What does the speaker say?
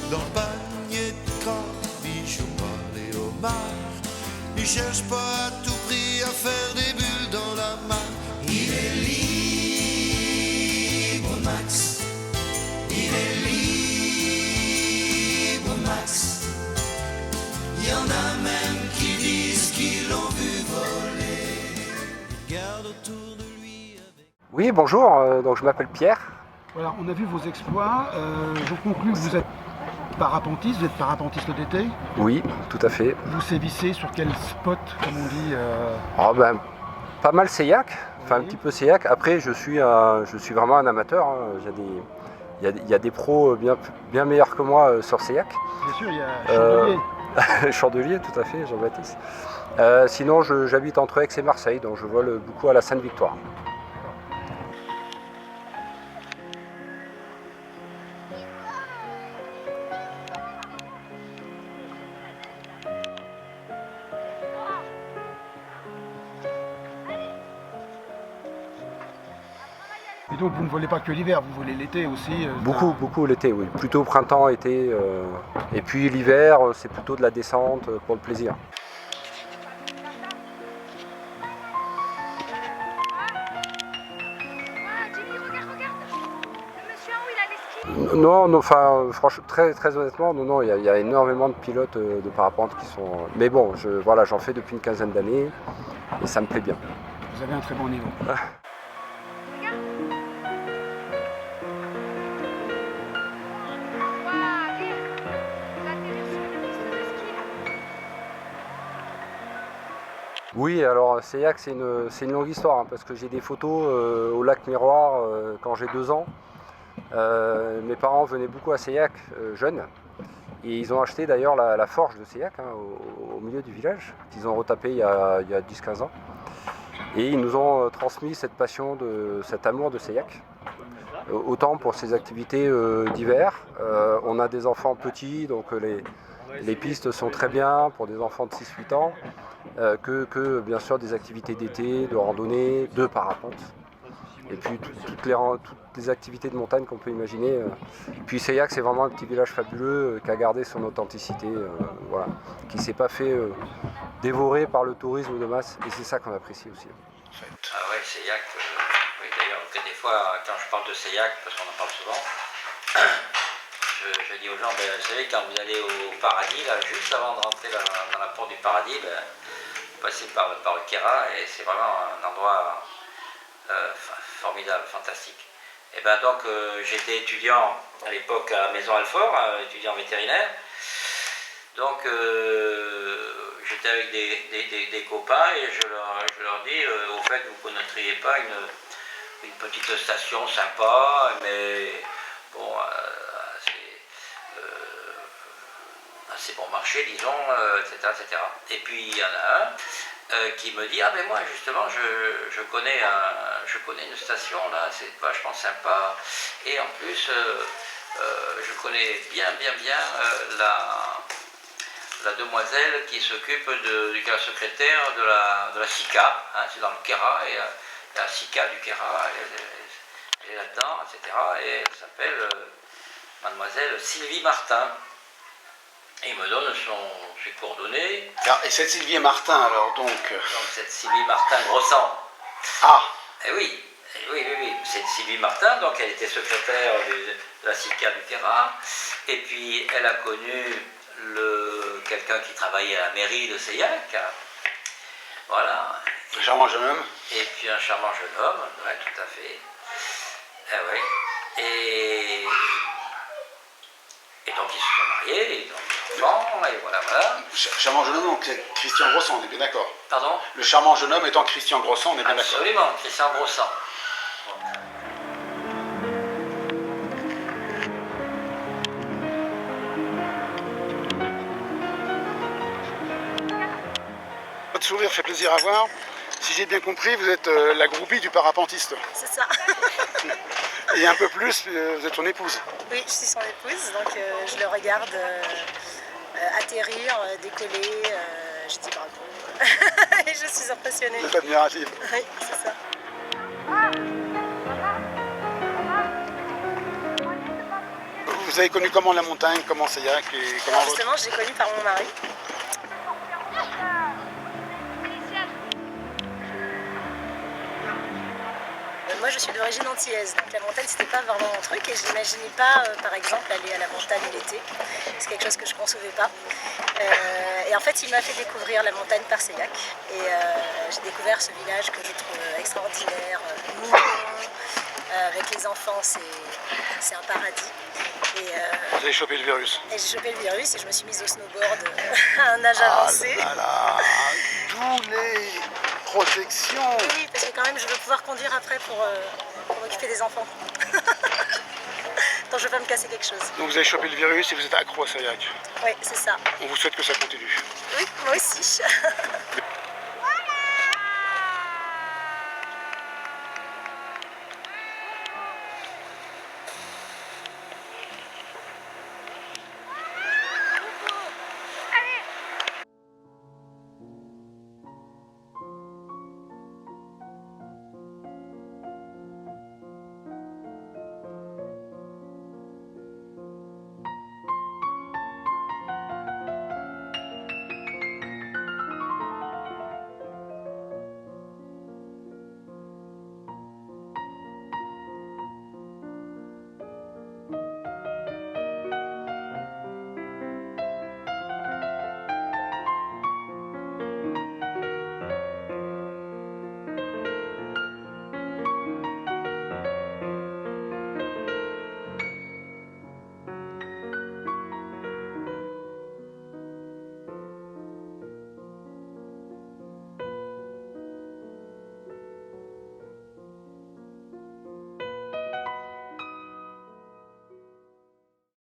dans le panier de crottes, bijoux molles et homards. Il cherche pas à tout prix à faire des bulles dans la main. Il est libre, Max. Il est libre, Max. Il y en a même qui disent qu'ils l'ont vu voler. Il garde autour de lui avec... Oui, bonjour, donc je m'appelle Pierre. Voilà, on a vu vos exploits. Je conclus que vous êtes parapentiste, d'été. Oui, tout à fait. Vous sévissez sur quel spot, comme on dit Oh, ben, pas mal Seillac, enfin un Oui. petit peu Seillac. Après, je suis vraiment un amateur. Hein. Il y a des pros bien meilleurs que moi sur Seillac. Bien sûr, il y a Chandelier. Chandelier, tout à fait, Jean-Baptiste. Sinon, j'habite entre Aix et Marseille, donc je vole beaucoup à la Sainte-Victoire. Et donc vous ne volez pas que l'hiver, vous volez l'été aussi. Beaucoup l'été, oui. Plutôt printemps, été. Et puis l'hiver, c'est plutôt de la descente pour le plaisir. Non, enfin, franchement, très honnêtement, non, il y a énormément de pilotes de parapente qui sont. Mais bon, j'en fais depuis une quinzaine d'années et ça me plaît bien. Vous avez un très bon niveau. Oui, alors Seillac, c'est une longue histoire, hein, parce que j'ai des photos au lac Miroir quand j'ai 2 ans. Mes parents venaient beaucoup à Seillac jeunes, et ils ont acheté d'ailleurs la forge de Seillac hein, au milieu du village, qu'ils ont retapé il y a 10-15 ans. Et ils nous ont transmis cette passion, cet amour de Seillac. Autant pour ses activités d'hiver, on a des enfants petits, donc les pistes sont très bien pour des enfants de 6-8 ans, que bien sûr des activités d'été, de randonnée, de parapente. Et puis toutes les activités de montagne qu'on peut imaginer. Puis Seillac, c'est vraiment un petit village fabuleux qui a gardé son authenticité, voilà, qui ne s'est pas fait dévorer par le tourisme de masse, et c'est ça qu'on apprécie aussi. Ah ouais, Seillac, oui, d'ailleurs, des fois, quand je parle de Seillac, parce qu'on en parle souvent, je dis aux gens, vous savez, quand vous allez au paradis, là, juste avant de rentrer dans la porte du paradis, vous passez par le Kéra, et c'est vraiment un endroit formidable, fantastique. Et ben donc, j'étais étudiant à l'époque à Maison Alfort, étudiant vétérinaire. Donc, j'étais avec des copains et je leur dis, au fait, vous ne connaîtriez pas une petite station sympa, mais bon, assez bon marché, disons, etc., etc. Et puis, il y en a un qui me dit, ah ben moi, justement, je connais une station, là, c'est vachement sympa, et en plus, je connais bien la demoiselle qui s'occupe qui est la secrétaire de la SICA, hein, c'est dans le Kéra, et la SICA du Kéra, elle est là-dedans, etc. Et elle s'appelle mademoiselle Sylvie Martin. Et il me donne ses coordonnées. Alors, et cette Sylvie Martin, alors donc cette Sylvie Martin Grossan. Ah Et oui, c'est Sylvie Martin, donc elle était secrétaire de la SICA du Kéra, et puis elle a connu quelqu'un qui travaillait à la mairie de Seillac, voilà. un charmant jeune homme. Et puis un charmant jeune homme, ouais, tout à fait. Ouais. Et donc ils se sont mariés, ils ont des enfants, et voilà. Charmant jeune homme, donc c'est Christian Grossan, on est bien d'accord. Pardon ? Le charmant jeune homme étant Christian Grossan, on est bien d'accord. Absolument, Christian Grossan. Votre sourire fait plaisir à voir. Si j'ai bien compris, vous êtes la groupie du parapentiste. C'est ça. Et un peu plus, vous êtes son épouse. Oui, je suis son épouse, donc je le regarde atterrir, décoller, je dis bravo. Et je suis impressionnée. Vous êtes admirative. Oui, c'est ça. Vous Vous avez connu comment la montagne, comment Seillac et comment Alors justement, je l'ai connu par mon mari. Moi, je suis d'origine antillaise, donc la montagne, c'était pas vraiment mon truc et je n'imaginais pas, par exemple, aller à la montagne l'été. C'est quelque chose que je ne concevais pas. Et en fait, il m'a fait découvrir la montagne par Seillac. Et j'ai découvert ce village que je trouve extraordinaire, mignon. Avec les enfants, c'est un paradis. Et, vous avez chopé le virus? Et j'ai chopé le virus et je me suis mise au snowboard à un âge avancé. Ah là là, tous les protections. Oui, parce que quand même, je veux pouvoir conduire après pour m'occuper des enfants. Donc je veux pas me casser quelque chose. Donc vous avez chopé le virus et vous êtes accro à Seillac. Oui, c'est ça. On vous souhaite que ça continue. Oui, moi aussi.